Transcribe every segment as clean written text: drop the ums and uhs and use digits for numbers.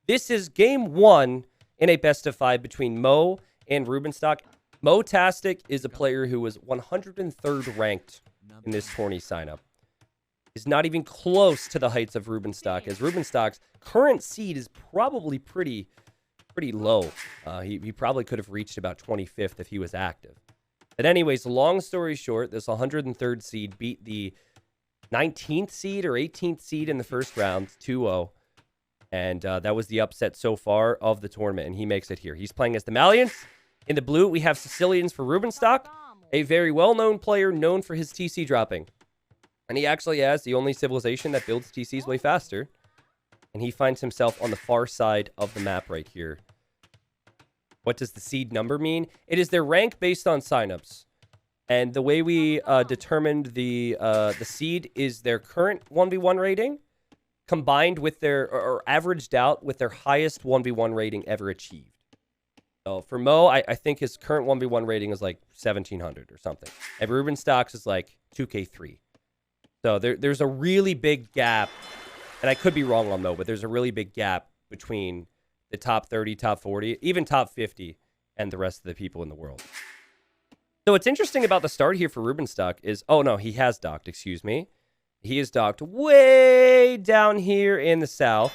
This is game 1 in a best of 5 between Mo and Rubenstock. Mo-tastic is a player who was 103rd ranked in this tourney signup. He's not even close to the heights of Rubenstock, as Rubenstock's current seed is probably pretty low. He probably could have reached about 25th if he was active. But anyways, long story short, this 103rd seed beat the 19th seed or 18th seed in the first round, 2-0. And that was the upset so far of the tournament, and he makes it here. He's playing as the Malians. In the blue, we have Sicilians for Rubenstock, a very well-known player known for his TC dropping. And he actually has the only civilization that builds TCs way faster. And he finds himself on the far side of the map right here. What does the seed number mean? It is their rank based on signups. And the way we determined the seed is their current 1v1 rating combined with their, or averaged out with their highest 1v1 rating ever achieved. So for Mo, I think his current 1v1 rating is like 1700 or something. And Rubenstock's is like 2k3. So there's a really big gap. And I could be wrong on Mo, but there's a really big gap between the top 30, top 40, even top 50, and the rest of the people in the world. So what's interesting about the start here for Rubenstock is, oh no, he has docked, excuse me. He is docked way down here in the south.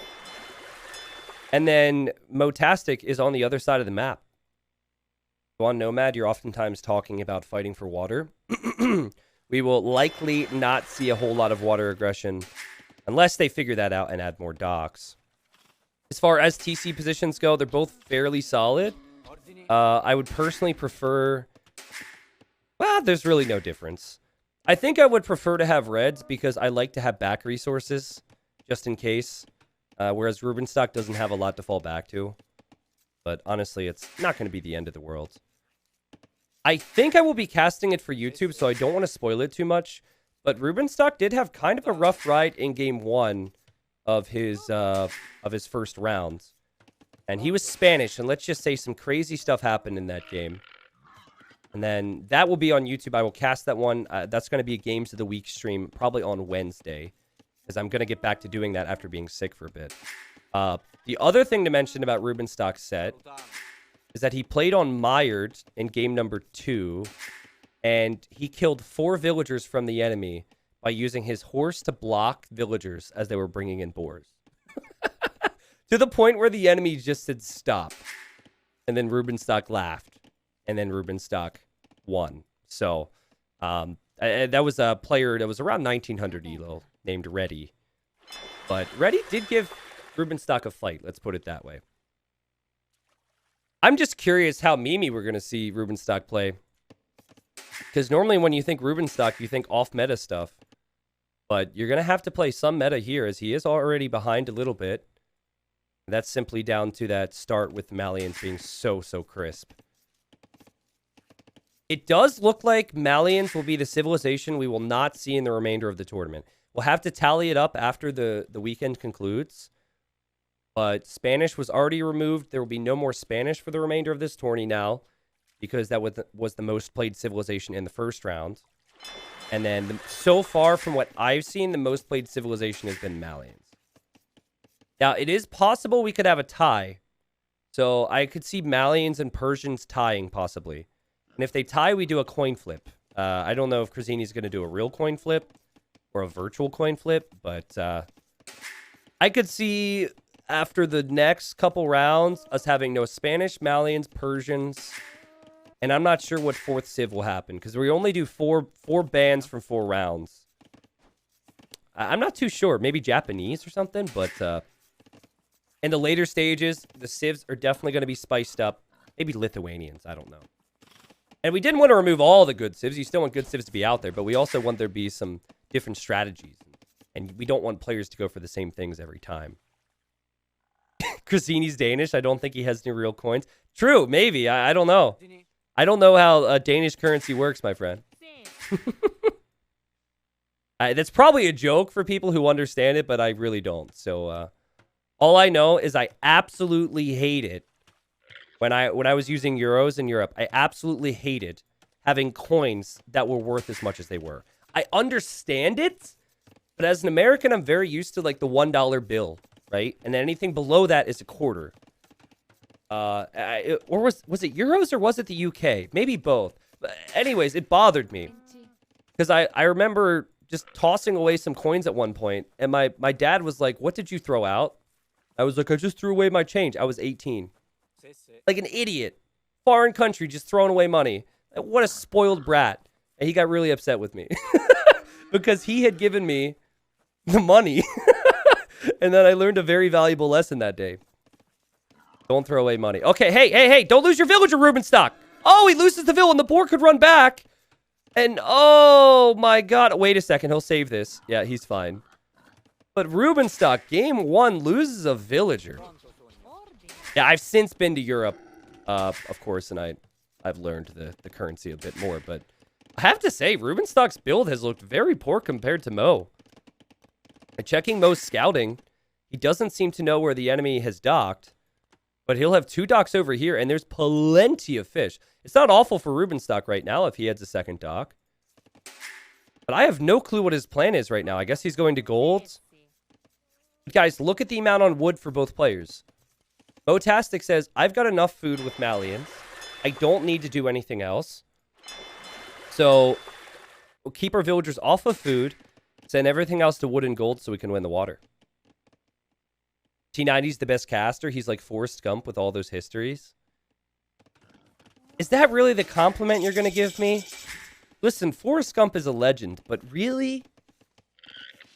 And then Mo-tastic is on the other side of the map. So on Nomad, you're oftentimes talking about fighting for water. We will likely not see a whole lot of water aggression unless they figure that out and add more docks. As far as TC positions go, they're both fairly solid. I would personally prefer... Well, there's really no difference. I think I would prefer to have reds because I like to have back resources just in case. Whereas Rubenstock doesn't have a lot to fall back to. But honestly, it's not going to be the end of the world. I think I will be casting it for YouTube, so I don't want to spoil it too much. But Rubenstock did have kind of a rough ride in game 1 of his first round. And he was Spanish, and let's just say some crazy stuff happened in that game. And then that will be on YouTube. I will cast that one. That's going to be a Games of the Week stream, probably on Wednesday. Because I'm going to get back to doing that after being sick for a bit. The other thing to mention about Rubenstock's set is that he played on Mired in game number 2. And he killed 4 villagers from the enemy by using his horse to block villagers as they were bringing in boars. To the point where the enemy just said stop. And then Rubenstock laughed. And then Rubenstock won. So that was a player that was around 1900 elo named Reddy. But Reddy did give Rubenstock a fight. Let's put it that way. I'm just curious how Mimi we're going to see Rubenstock play. Because normally when you think Rubenstock, you think off-meta stuff. But you're going to have to play some meta here, as he is already behind a little bit. That's simply down to that start with Malians being so crisp. It does look like Malians will be the civilization we will not see in the remainder of the tournament. We'll have to tally it up after the weekend concludes. But Spanish was already removed. There will be no more Spanish for the remainder of this tourney now, because that was the most played civilization in the first round. And then, so far from what I've seen, the most played civilization has been Malians. Now, it is possible we could have a tie. So, I could see Malians and Persians tying, possibly. And if they tie, we do a coin flip. I don't know if Crazini's going to do a real coin flip or a virtual coin flip, but I could see, after the next couple rounds, us having no Spanish, Malians, Persians... And I'm not sure what 4th civ will happen, because we only do four bans from 4 rounds. I'm not too sure. Maybe Japanese or something, but in the later stages, the civs are definitely going to be spiced up. Maybe Lithuanians, I don't know. And we didn't want to remove all the good civs. You still want good civs to be out there, but we also want there to be some different strategies. And we don't want players to go for the same things every time. Crazini's Danish. I don't think he has any real coins. True, maybe. I don't know. I don't know how Danish currency works, my friend. That's probably a joke for people who understand it, but I really don't. So all I know is I absolutely hate it when I was using euros in Europe. I absolutely hated having coins that were worth as much as they were. I understand it, but as an American, I'm very used to like the $1 bill. right? And then anything below that is a quarter. Or was it euros or was it the UK? Maybe both. But anyways, it bothered me because I remember just tossing away some coins at one point, and my dad was like, "What did you throw out?" I was like, "I just threw away my change." I was 18, like an idiot, foreign country, just throwing away money. What a spoiled brat! And he got really upset with me because he had given me the money, and then I learned a very valuable lesson that day. Don't throw away money. Okay, hey, don't lose your villager, Rubenstock. Oh, he loses the villain. The boar could run back. And, oh, my God. Wait a second. He'll save this. Yeah, he's fine. But Rubenstock, game 1, loses a villager. Yeah, I've since been to Europe, of course, and I've learned the currency a bit more. But I have to say, Rubenstock's build has looked very poor compared to Mo. Checking Mo's scouting, he doesn't seem to know where the enemy has docked. But he'll have 2 docks over here, and there's plenty of fish. It's not awful for Rubenstock right now if he adds a second dock. But I have no clue what his plan is right now. I guess he's going to gold. Guys, look at the amount on wood for both players. Botastic says, I've got enough food with Malians. I don't need to do anything else. So we'll keep our villagers off of food. Send everything else to wood and gold so we can win the water. T90's the best caster. He's like Forrest Gump with all those histories. Is that really the compliment you're going to give me? Listen, Forrest Gump is a legend, but really?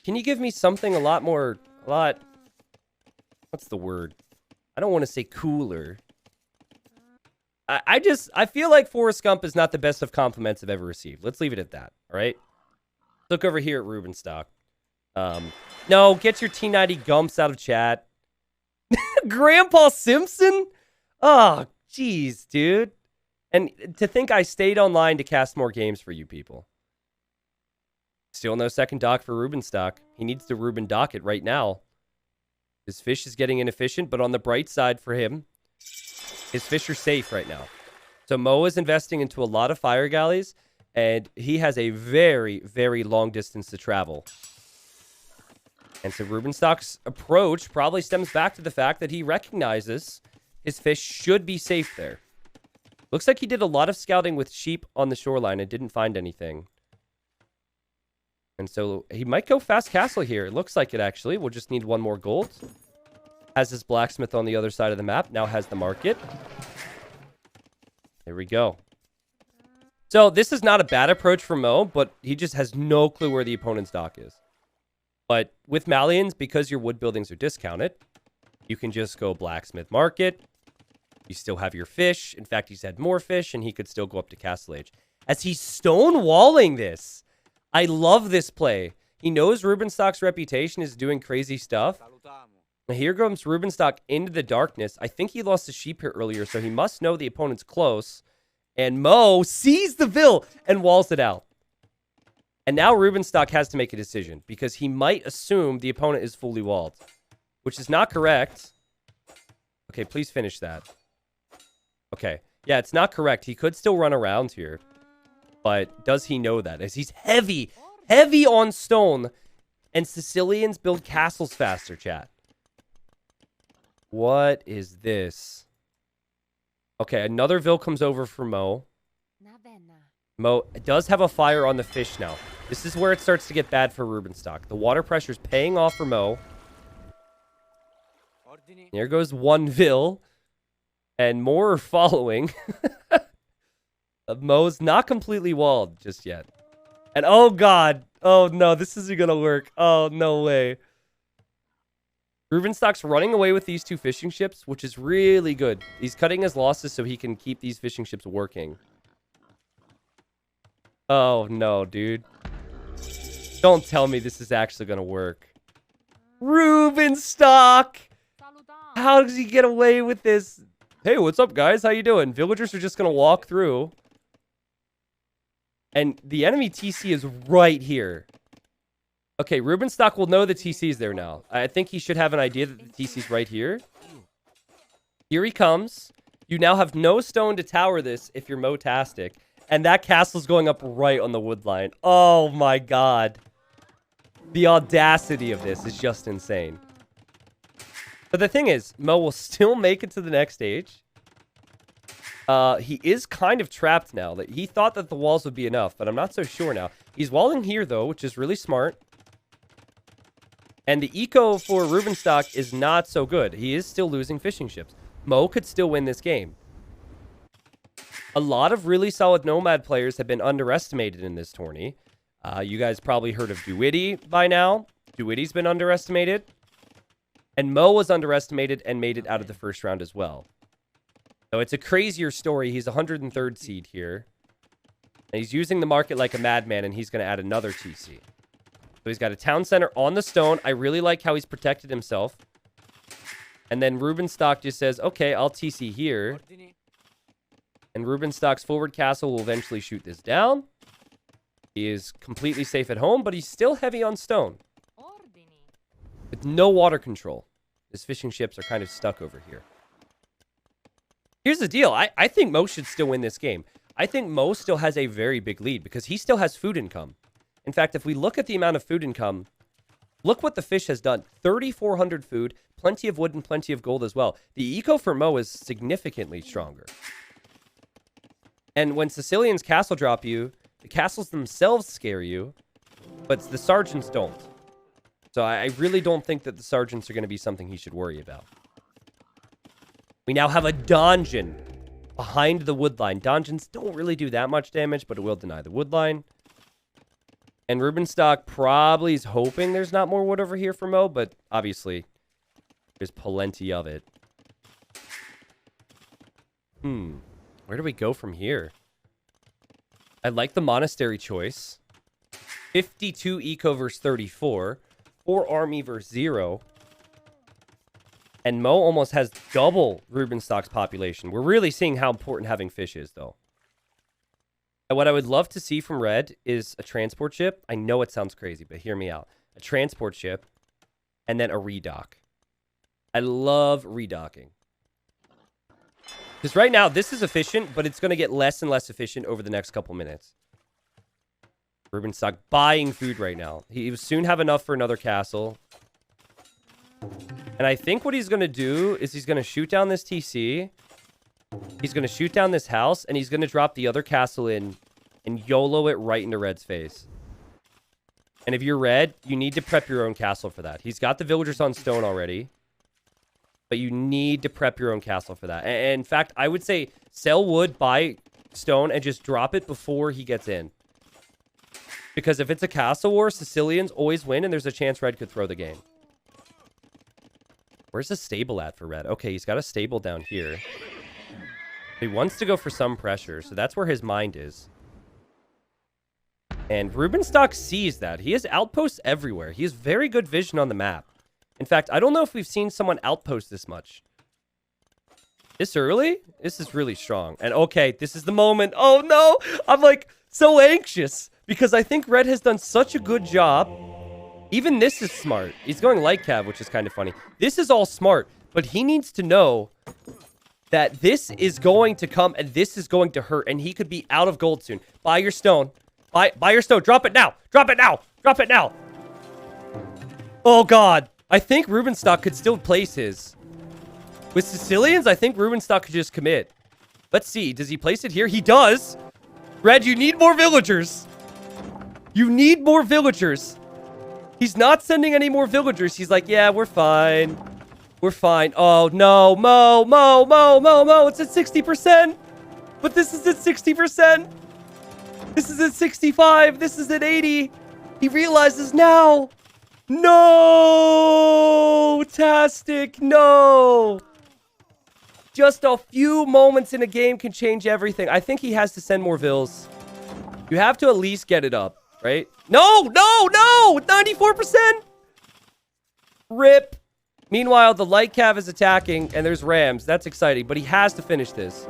Can you give me something a lot more, what's the word? I don't want to say cooler. I feel like Forrest Gump is not the best of compliments I've ever received. Let's leave it at that, all right? Look over here at Rubenstock. No, get your T90 Gumps out of chat. Grandpa Simpson? Oh, jeez, dude. And to think I stayed online to cast more games for you people. Still no second dock for Rubenstock. He needs to Ruben dock it right now. His fish is getting inefficient, but on the bright side for him, his fish are safe right now. So Mo is investing into a lot of fire galleys, and he has a very, very long distance to travel. And so Rubenstock's approach probably stems back to the fact that he recognizes his fish should be safe there. Looks like he did a lot of scouting with sheep on the shoreline and didn't find anything. And so he might go fast castle here. It looks like it, actually. We'll just need 1 more gold. Has his blacksmith on the other side of the map. Now has the market. There we go. So this is not a bad approach for Mo, but he just has no clue where the opponent's dock is. But with Malians, because your wood buildings are discounted, you can just go blacksmith market. You still have your fish. In fact, he's had more fish, and he could still go up to Castle Age. As he's stonewalling this. I love this play. He knows Rubenstock's reputation is doing crazy stuff. Here comes Rubenstock into the darkness. I think he lost a sheep here earlier, so he must know the opponent's close. And Mo sees the Vill and walls it out. And now Rubenstock has to make a decision because he might assume the opponent is fully walled, which is not correct. Okay, please finish that. Okay. Yeah, it's not correct. He could still run around here. But does he know that? As he's heavy on stone. And Sicilians build castles faster, chat. What is this? Okay, another Vill comes over for Mo. Mo does have a fire on the fish now. This is where it starts to get bad for Rubenstock. The water pressure is paying off for Mo. There goes 1 Vill. And more are following. Mo's not completely walled just yet. And oh god. Oh no, this isn't going to work. Oh, no way. Rubenstock's running away with these 2 fishing ships, which is really good. He's cutting his losses so he can keep these fishing ships working. Oh no, dude. Don't tell me this is actually going to work. Rubenstock! How does he get away with this? Hey, what's up, guys? How you doing? Villagers are just going to walk through. And the enemy TC is right here. Okay, Rubenstock will know the TC's there now. I think he should have an idea that the TC's right here. Here he comes. You now have no stone to tower this if you're Motastic. And that castle's going up right on the wood line. Oh my god. The audacity of this is just insane. But the thing is, Mo will still make it to the next stage. He is kind of trapped now. He thought that the walls would be enough, but I'm not so sure now. He's walling here, though, which is really smart. And the eco for Rubenstock is not so good. He is still losing fishing ships. Mo could still win this game. A lot of really solid Nomad players have been underestimated in this tourney. You guys probably heard of Duwitty by now. Duwitty's been underestimated. And Mo was underestimated and made it out of the first round as well. So it's a crazier story. He's 103rd seed here. And he's using the market like a madman, and he's going to add another TC. So he's got a town center on the stone. I really like how he's protected himself. And then Rubenstock just says, okay, I'll TC here. And Rubenstock's forward castle will eventually shoot this down. He is completely safe at home, but he's still heavy on stone. With no water control. His fishing ships are kind of stuck over here. Here's the deal. I think Mo should still win this game. I think Mo still has a very big lead because he still has food income. In fact, if we look at the amount of food income, look what the fish has done. 3,400 food, plenty of wood, and plenty of gold as well. The eco for Mo is significantly stronger. And when Sicilians castle drop you, the castles themselves scare you, but the sergeants don't. So I really don't think that the sergeants are going to be something he should worry about. We now have a donjon behind the wood line. Donjons don't really do that much damage, but it will deny the wood line. And Rubenstock probably is hoping there's not more wood over here for Mo, but obviously there's plenty of it. Where do we go from here? I like the monastery choice. 52 eco versus 34. 4 army versus 0. And Mo almost has double Rubenstock's population. We're really seeing how important having fish is, though. And what I would love to see from Red is a transport ship. I know it sounds crazy, but hear me out. A transport ship and then a redock. I love redocking. Because right now, this is efficient, but it's going to get less and less efficient over the next couple minutes. Rubenstock buying food right now. He will soon have enough for another castle. And I think what he's going to do is he's going to shoot down this TC. He's going to shoot down this house, and he's going to drop the other castle in and YOLO it right into Red's face. And if you're Red, you need to prep your own castle for that. He's got the villagers on stone already. But you need to prep your own castle for that. And in fact, I would say sell wood, buy stone, and just drop it before he gets in. Because if it's a castle war, Sicilians always win, and there's a chance Red could throw the game. Where's the stable at for Red? Okay, he's got a stable down here. He wants to go for some pressure, so that's where his mind is. And Rubenstock sees that. He has outposts everywhere. He has very good vision on the map. In fact, I don't know if we've seen someone outpost this much. This early? This is really strong. And okay, this is the moment. Oh no! I'm like so anxious because I think Red has done such a good job. Even this is smart. He's going light cav, which is kind of funny. This is all smart, but he needs to know that this is going to come and this is going to hurt, and he could be out of gold soon. Buy your stone. Buy your stone. Drop it now. Drop it now. Drop it now. Oh, God. I think Rubenstock could still place his. With Sicilians, I think Rubenstock could just commit. Let's see. Does he place it here? He does. Red, you need more villagers. You need more villagers. He's not sending any more villagers. He's like, yeah, we're fine. We're fine. Oh, no. Mo. It's at 60%. But this is at 60%. This is at 65. This is at 80. He realizes now. No. Tastic. No. Just a few moments in a game can change everything. I think he has to send more vills. You have to at least get it up, right? No. 94%. Rip. Meanwhile, the light cav is attacking, and there's rams. That's exciting, but he has to finish this.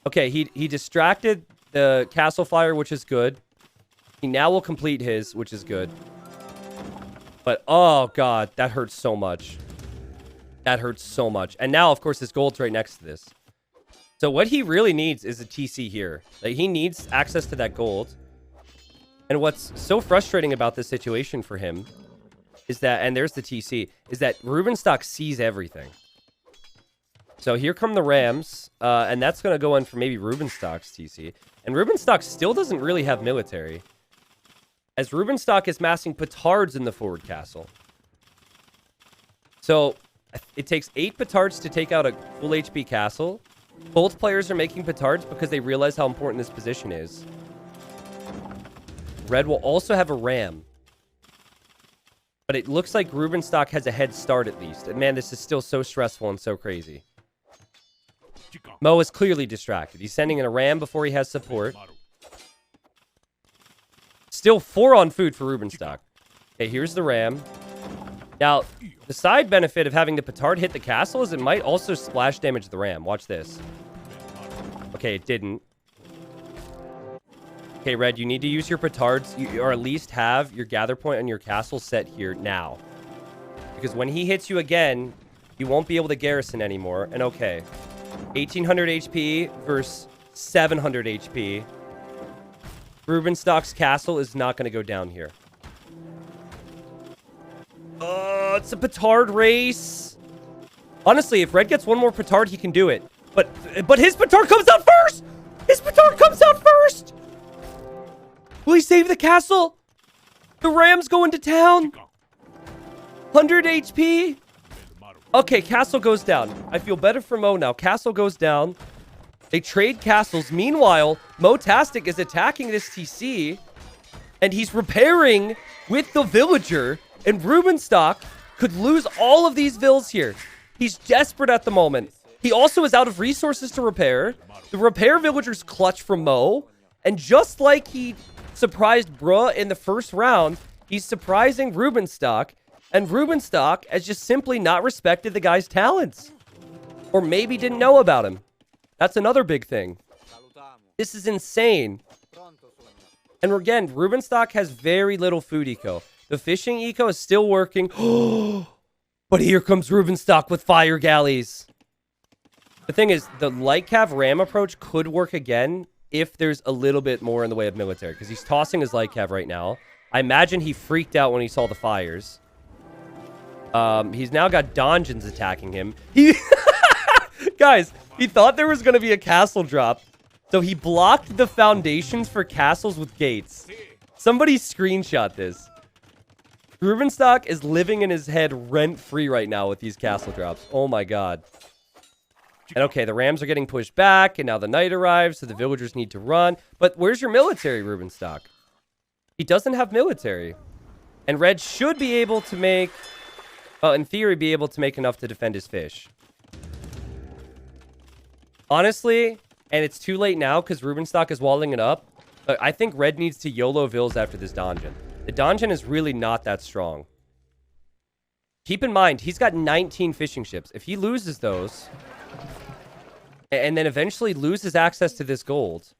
Okay, he distracted the castle fire, which is good. He now will complete his, which is good. But, oh, God, that hurts so much. That hurts so much. And now, of course, his gold's right next to this. So what he really needs is a TC here. Like, he needs access to that gold. And what's so frustrating about this situation for him is that, and there's the TC, is that Rubenstock sees everything. So here come the Rams, and that's going to go in for maybe Rubenstock's TC. And Rubenstock still doesn't really have military, as Rubenstock is massing petards in the forward castle. So it takes 8 petards to take out a full HP castle. Both players are making petards because they realize how important this position is. Red will also have a ram. But it looks like Rubenstock has a head start at least. And man, this is still so stressful and so crazy. Mo is clearly distracted. He's sending in a ram before he has support. Still 4 on food for Rubenstock. Okay, here's the ram. Now, the side benefit of having the petard hit the castle is it might also splash damage the ram. Watch this. Okay, it didn't. Okay, Red, you need to use your petards, or at least have your gather point on your castle set here now. Because when he hits you again, you won't be able to garrison anymore. And okay, 1800 HP versus 700 HP. Rubenstock's castle is not going to go down here. It's a petard race. Honestly, if Red gets one more petard, he can do it. But his petard comes out first! His petard comes out first! Will he save the castle? The Rams go into town. 100 HP. Okay, castle goes down. I feel better for Mo now. Castle goes down. They trade castles. Meanwhile, Motastic is attacking this TC. And he's repairing with the villager. And Rubenstock could lose all of these vills here. He's desperate at the moment. He also is out of resources to repair. The repair villagers clutch from Mo. And just like he surprised Bruh in the first round, he's surprising Rubenstock. And Rubenstock has just simply not respected the guy's talents. Or maybe didn't know about him. That's another big thing. This is insane. And again, Rubenstock has very little food eco. The fishing eco is still working. But here comes Rubenstock with fire galleys. The thing is, the light cav ram approach could work again if there's a little bit more in the way of military. Because he's tossing his light cav right now. I imagine he freaked out when he saw the fires. He's now got donjons attacking him. Guys, he thought there was going to be a castle drop. So he blocked the foundations for castles with gates. Somebody screenshot this. Rubenstock is living in his head rent-free right now with these castle drops. Oh my god. And okay, the Rams are getting pushed back, and now the night arrives, so the villagers need to run. But where's your military, Rubenstock? He doesn't have military. And Red should be able to make... Well, in theory, be able to make enough to defend his fish. Honestly, and it's too late now because Rubenstock is walling it up, but I think Red needs to YOLO vills after this donjon. The donjon is really not that strong. Keep in mind, he's got 19 fishing ships. If he loses those, and then eventually loses access to this gold,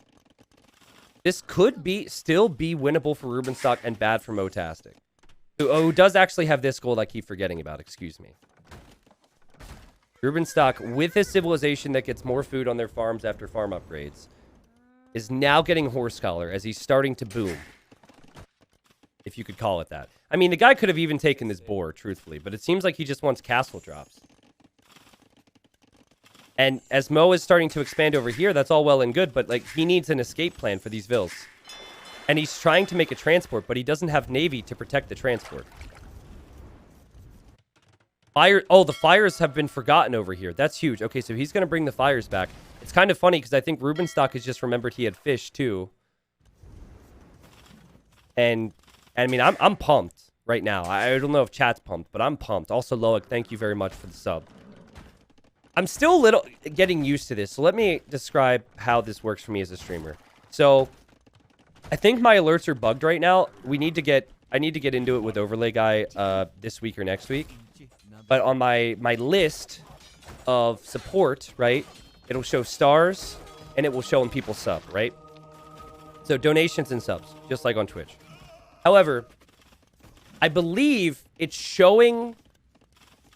this could still be winnable for Rubenstock and bad for Motastic. Who does actually have this gold I keep forgetting about, excuse me. Rubenstock, with his civilization that gets more food on their farms after farm upgrades, is now getting horse collar as he's starting to boom. If you could call it that. I mean, the guy could have even taken this boar, truthfully, but it seems like he just wants castle drops. And as Mo is starting to expand over here, that's all well and good, but like he needs an escape plan for these vills. And he's trying to make a transport, but he doesn't have navy to protect the transport. The fires have been forgotten over here. That's huge. Okay, so he's going to bring the fires back. It's kind of funny because I think Rubenstock has just remembered he had fish too. And I mean, I'm pumped right now. I don't know if chat's pumped, but I'm pumped. Also, Loic, thank you very much for the sub. I'm still a little getting used to this. So let me describe how this works for me as a streamer. So I think my alerts are bugged right now. I need to get into it with Overlay Guy this week or next week. But on my list of support, right, it'll show stars and it will show when people sub, right? So donations and subs, just like on Twitch. However, I believe it's showing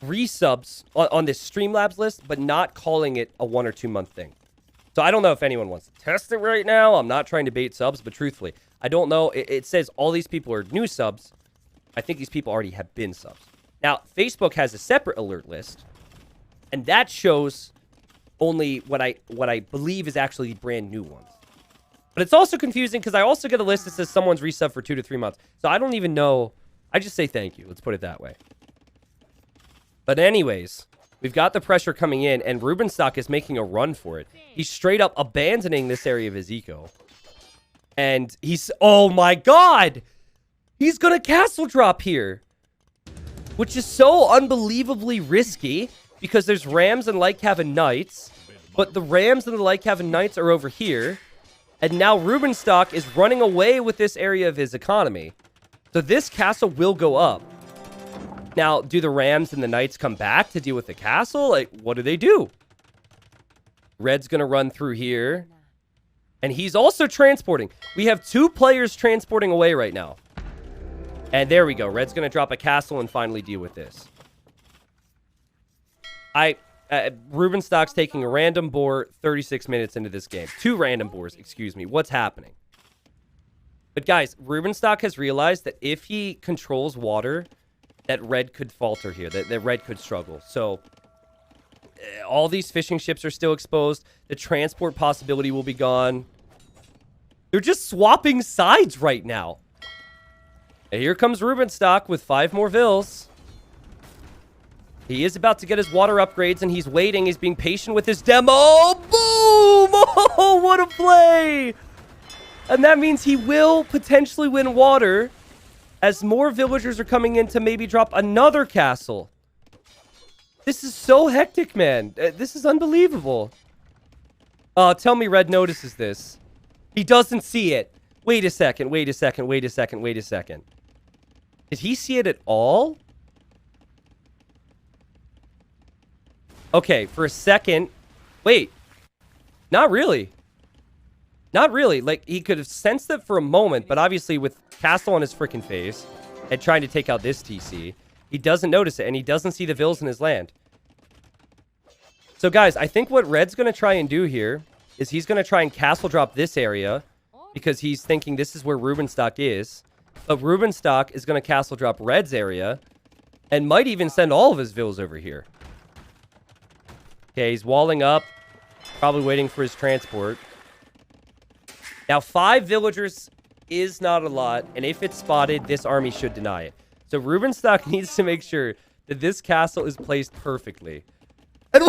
resubs on this Streamlabs list, but not calling it a 1 or 2 month thing. So I don't know if anyone wants to test it right now. I'm not trying to bait subs, but truthfully, I don't know. It says all these people are new subs, I think these people already have been subs. Now, Facebook has a separate alert list, and that shows only what I believe is actually brand new ones. But it's also confusing because I also get a list that says someone's resub for 2 to 3 months. So I don't even know. I just say thank you. Let's put it that way. But anyways, we've got the pressure coming in, and Rubenstock is making a run for it. He's straight up abandoning this area of his eco. And he's... Oh my god! He's going to castle drop here. Which is so unbelievably risky because there's Rams and Lycavan Knights. But the Rams and the Lycavan Knights are over here. And now Rubenstock is running away with this area of his economy. So this castle will go up. Now, do the Rams and the Knights come back to deal with the castle? Like, what do they do? Red's going to run through here. And he's also transporting. We have 2 players transporting away right now. And there we go. Red's going to drop a castle and finally deal with this. Rubenstock's taking a random boar 36 minutes into this game. 2 random boars, excuse me. What's happening? But guys, Rubenstock has realized that if he controls water, that Red could falter here. That Red could struggle. So, all these fishing ships are still exposed. The transport possibility will be gone. They're just swapping sides right now. And here comes Rubenstock with 5 more vills. He is about to get his water upgrades, and he's waiting. He's being patient with his demo. Boom! Oh, what a play! And that means he will potentially win water as more villagers are coming in to maybe drop another castle. This is so hectic, man. This is unbelievable. Tell me Red notices this. He doesn't see it. Wait a second, wait a second, wait a second, wait a second. Did he see it at all? Okay, for a second. Wait. Not really. Not really. Like, he could have sensed it for a moment, but obviously with Castle on his freaking face and trying to take out this TC, he doesn't notice it, and he doesn't see the vills in his land. So, guys, I think what Red's going to try and do here is he's going to try and castle drop this area because he's thinking this is where Rubenstock is. But Rubenstock is going to castle drop Red's area and might even send all of his vills over here. Okay, he's walling up, probably waiting for his transport. Now, 5 villagers is not a lot, and if it's spotted, this army should deny it. So Rubenstock needs to make sure that this castle is placed perfectly. And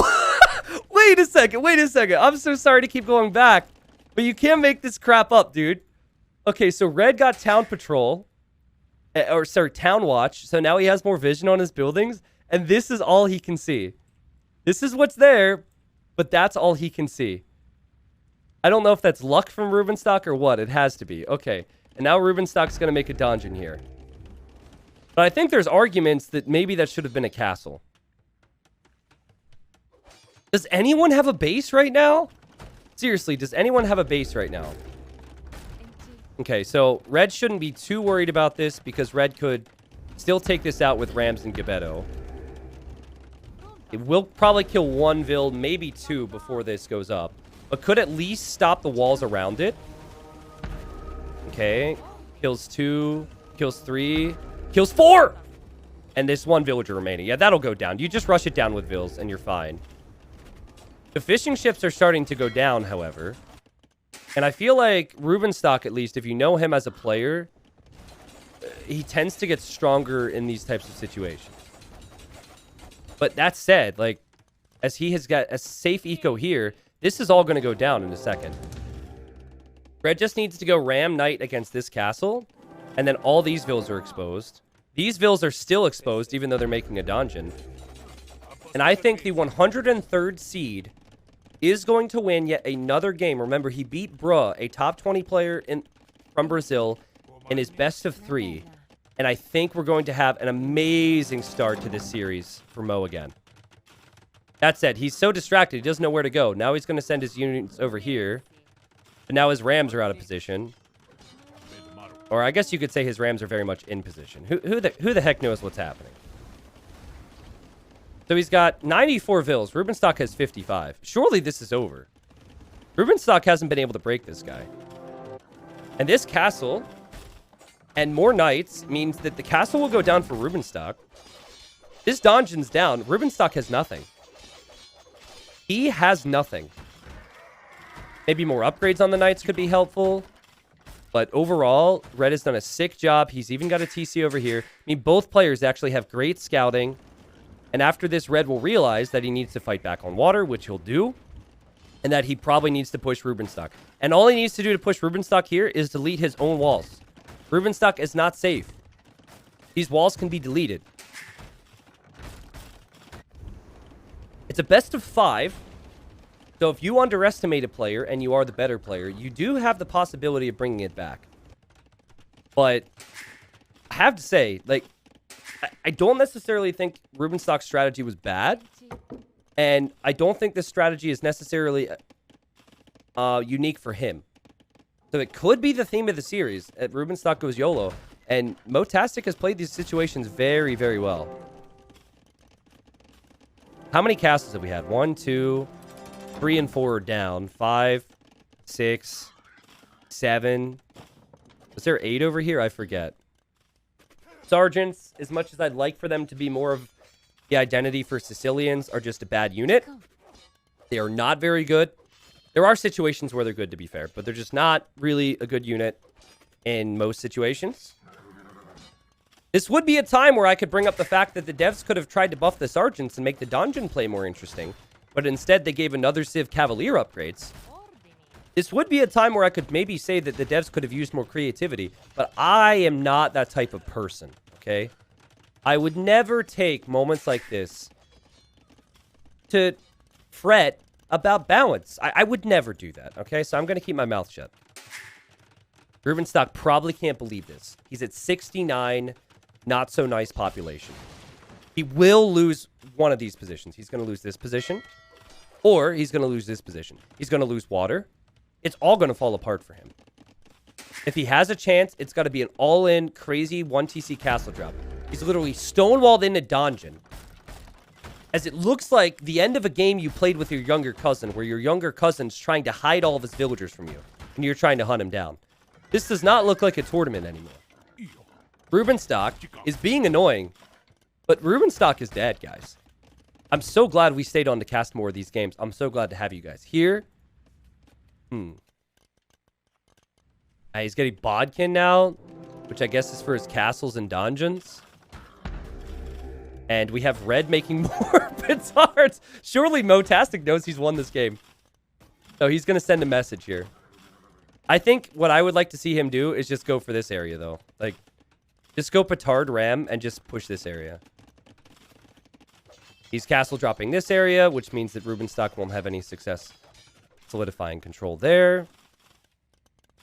wait a second, wait a second. I'm so sorry to keep going back, but you can't make this crap up, dude. Okay, so Red got town patrol, or sorry, town watch. So now he has more vision on his buildings, and this is all he can see. This is what's there, but that's all he can see. I don't know if that's luck from Rubenstock or what. It has to be. Okay. And now Rubenstock's going to make a dungeon here. But I think there's arguments that maybe that should have been a castle. Does anyone have a base right now? Seriously, does anyone have a base right now? Okay, so Red shouldn't be too worried about this because Red could still take this out with Rams and Gabetto. It will probably kill 1 vill, maybe 2 before this goes up. But could at least stop the walls around it. Okay. Kills 2. Kills 3. Kills 4! And this 1 villager remaining. Yeah, that'll go down. You just rush it down with vills and you're fine. The fishing ships are starting to go down, however. And I feel like Rubenstock, at least, if you know him as a player, he tends to get stronger in these types of situations. But that said, like, as he has got a safe eco here, this is all going to go down in a second. Red just needs to go Ram Knight against this castle, and then all these vills are exposed. These vills are still exposed, even though they're making a dungeon. And I think the 103rd seed is going to win yet another game. Remember, he beat Bruh, a top 20 player from Brazil, in his best of 3. And I think we're going to have an amazing start to this series for Mo again. That said, he's so distracted, he doesn't know where to go. Now he's going to send his units over here. But now his Rams are out of position. Or I guess you could say his Rams are very much in position. Who the heck knows what's happening? So he's got 94 vills. Rubenstock has 55. Surely this is over. Rubenstock hasn't been able to break this guy. And this castle And more knights means that the castle will go down for Rubenstock. This donjon's down. Rubenstock has nothing. He has nothing. Maybe more upgrades on the knights could be helpful. But overall, Red has done a sick job. He's even got a TC over here. I mean, both players actually have great scouting. And after this, Red will realize that he needs to fight back on water, which he'll do. And that he probably needs to push Rubenstock. And all he needs to do to push Rubenstock here is delete his own walls. Rubenstock is not safe. These walls can be deleted. It's a best of 5. So if you underestimate a player and you are the better player, you do have the possibility of bringing it back. But I have to say, like, I don't necessarily think Rubenstock's strategy was bad. And I don't think this strategy is necessarily unique for him. So it could be the theme of the series. Rubenstock goes YOLO. And Motastic has played these situations very, very well. How many castles have we had? 1, 2, 3, and 4 are down. 5, 6, 7. Was there 8 over here? I forget. Sergeants, as much as I'd like for them to be more of the identity for Sicilians, are just a bad unit. They are not very good. There are situations where they're good, to be fair, but they're just not really a good unit in most situations. This would be a time where I could bring up the fact that the devs could have tried to buff the sergeants and make the dungeon play more interesting, but instead they gave another Civ Cavalier upgrades. This would be a time where I could maybe say that the devs could have used more creativity, but I am not that type of person, okay? I would never take moments like this to fret about balance. I would never do that, okay? So I'm going to keep my mouth shut. Rubenstock probably can't believe this. He's at 69, not so nice population. He will lose one of these positions. He's going to lose this position, or he's going to lose this position. He's going to lose water. It's all going to fall apart for him. If he has a chance, it's got to be an all-in, crazy 1TC castle drop. He's literally stonewalled in a donjon. As it looks like the end of a game you played with your younger cousin, where your younger cousin's trying to hide all of his villagers from you, and you're trying to hunt him down. This does not look like a tournament anymore. Rubenstock is being annoying, but Rubenstock is dead, guys. I'm so glad we stayed on to cast more of these games. I'm so glad to have you guys here. He's getting Bodkin now, which I guess is for his castles and dungeons. And we have Red making more petards. Surely Motastic knows he's won this game. So he's going to send a message here. I think what I would like to see him do is just go for this area, though. Like, just go Petard Ram and just push this area. He's castle dropping this area, which means that Rubenstock won't have any success solidifying control there.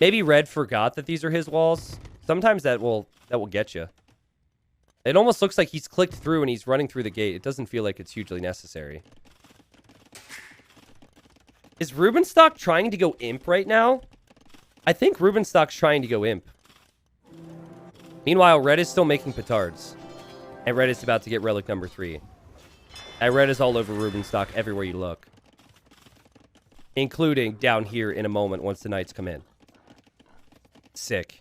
Maybe Red forgot that these are his walls. Sometimes that will get you. It almost looks like he's clicked through and he's running through the gate. It doesn't feel like it's hugely necessary. Is Rubenstock trying to go imp right now? I think Rubenstock's trying to go imp. Meanwhile, Red is still making petards. And Red is about to get relic number 3. And Red is all over Rubenstock everywhere you look. Including down here in a moment once the knights come in. Sick.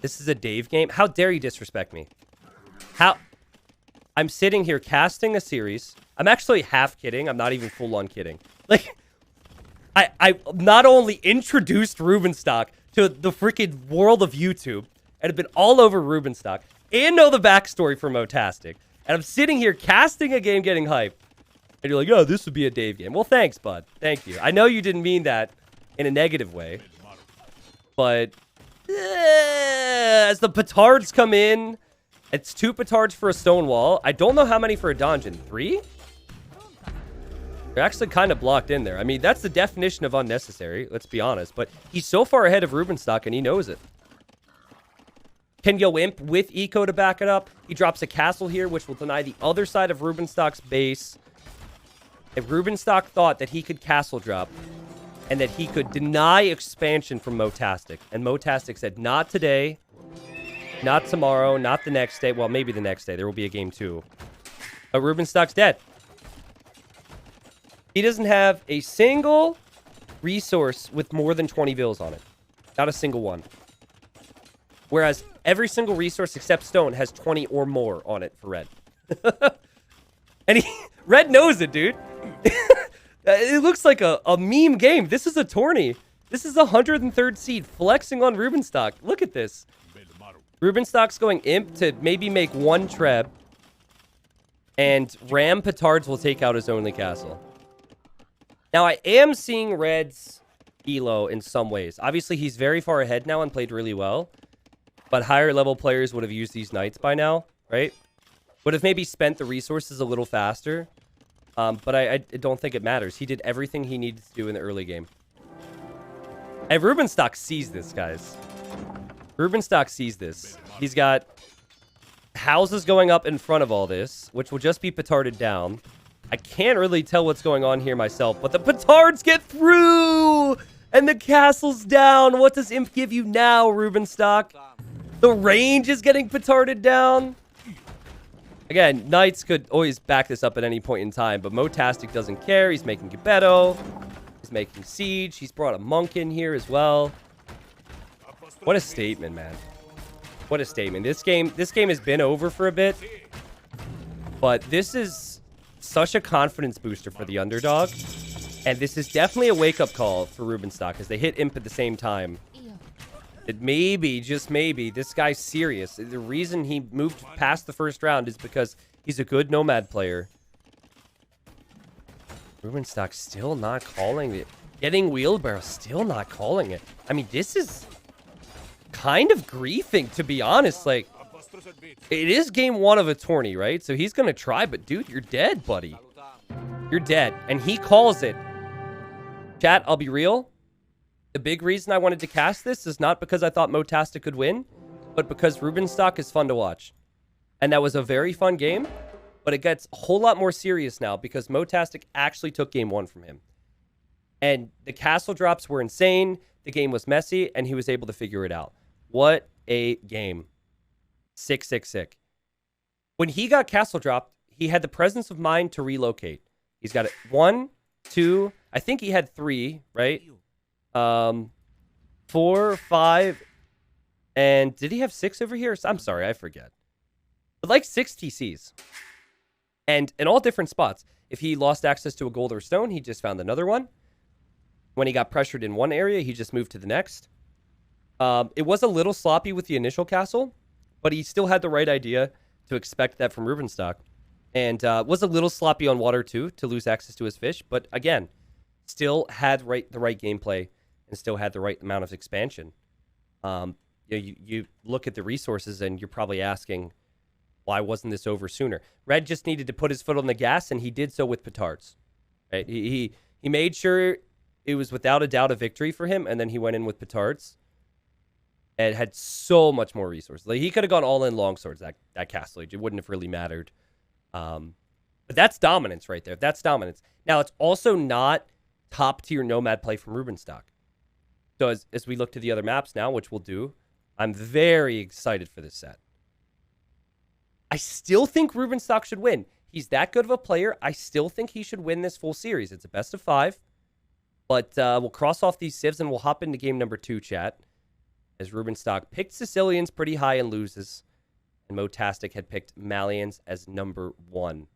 This is a Dave game? How dare you disrespect me? How? I'm sitting here casting a series. I'm actually half kidding. I'm not even full on kidding. Like, I not only introduced Rubenstock to the freaking world of YouTube and have been all over Rubenstock and know the backstory for Motastic. And I'm sitting here casting a game getting hyped. And you're like, oh, this would be a Dave game. Well, thanks, bud. Thank you. I know you didn't mean that in a negative way. But as the petards come in, it's 2 petards for a stone wall. I don't know how many for a dungeon. 3? They're actually kind of blocked in there. I mean, that's the definition of unnecessary. Let's be honest. But he's so far ahead of Rubenstock, and he knows it. Can go imp with eco to back it up. He drops a castle here, which will deny the other side of Rubenstock's base. If Rubenstock thought that he could castle drop and that he could deny expansion from Motastic, and Motastic said, not today, not tomorrow, not the next day. Well, maybe the next day. There will be a game 2. But Rubenstock's dead. He doesn't have a single resource with more than 20 vills on it. Not a single one. Whereas every single resource except stone has 20 or more on it for red. And red knows it, dude. It looks like a meme game. This is a tourney. This is a 103rd seed flexing on Rubenstock. Look at this. Rubenstock's going imp to maybe make one treb. And Ram Petards will take out his only castle. Now, I am seeing Red's elo in some ways. Obviously, he's very far ahead now and played really well. But higher level players would have used these knights by now, right? Would have maybe spent the resources a little faster. But I don't think it matters. He did everything he needed to do in the early game. And Rubenstock sees this, guys. Rubenstock sees this. He's got houses going up in front of all this, which will just be petarded down. I can't really tell what's going on here myself, but the petards get through! And the castle's down. What does imp give you now, Rubenstock? The range is getting petarded down. Again, knights could always back this up at any point in time, but Motastic doesn't care. He's making Geppetto. He's making Siege. He's brought a monk in here as well. What a statement, man. What a statement. This game has been over for a bit, but this is such a confidence booster for the underdog, and this is definitely a wake-up call for Rubenstock as they hit imp at the same time. That maybe, just maybe, this guy's serious. The reason he moved past the first round is because he's a good nomad player. Rubenstock still not calling it. Getting wheelbarrow, still not calling it. I mean, this is kind of griefing, to be honest. Like, it is game one of a tourney, right? So he's going to try, but dude, you're dead, buddy. You're dead. And he calls it. Chat, I'll be real. The big reason I wanted to cast this is not because I thought Motastic could win, but because Rubenstock is fun to watch. And that was a very fun game, but it gets a whole lot more serious now because Motastic actually took game one from him. And the castle drops were insane, the game was messy, and he was able to figure it out. What a game. Sick, sick, sick. When he got castle dropped, he had the presence of mind to relocate. He's got it 1, 2, I think he had 3, right? 4, 5, and did he have 6 over here? I'm sorry, I forget. But like 6 TCs. And in all different spots. If he lost access to a gold or stone, he just found another one. When he got pressured in one area, he just moved to the next. It was a little sloppy with the initial castle, but he still had the right idea to expect that from Rubenstock. And was a little sloppy on water too, to lose access to his fish. But again, still had the right gameplay and still had the right amount of expansion. You look at the resources and you're probably asking, why wasn't this over sooner? Red just needed to put his foot on the gas, and he did so with petards. Right? He made sure it was without a doubt a victory for him, and then he went in with petards. And had so much more resources. Like, he could have gone all in longswords, that castle age. It wouldn't have really mattered. But that's dominance right there. That's dominance. Now, it's also not top-tier nomad play from Rubenstock. So as we look to the other maps now, which we'll do, I'm very excited for this set. I still think Rubenstock should win. He's that good of a player. I still think he should win this full series. It's a best of 5. But we'll cross off these civs and we'll hop into game number 2, chat. As Rubenstock picked Sicilians pretty high and loses. And Motastic had picked Malians as number 1.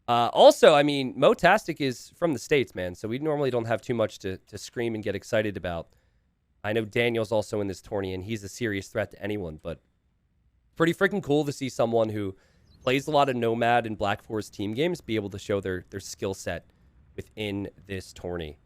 Also, I mean, Motastic is from the States, man. So we normally don't have too much to scream and get excited about. I know Daniel's also in this tourney, and he's a serious threat to anyone. But pretty freaking cool to see someone who plays a lot of Nomad and Black Forest team games be able to show their skill set within this tourney.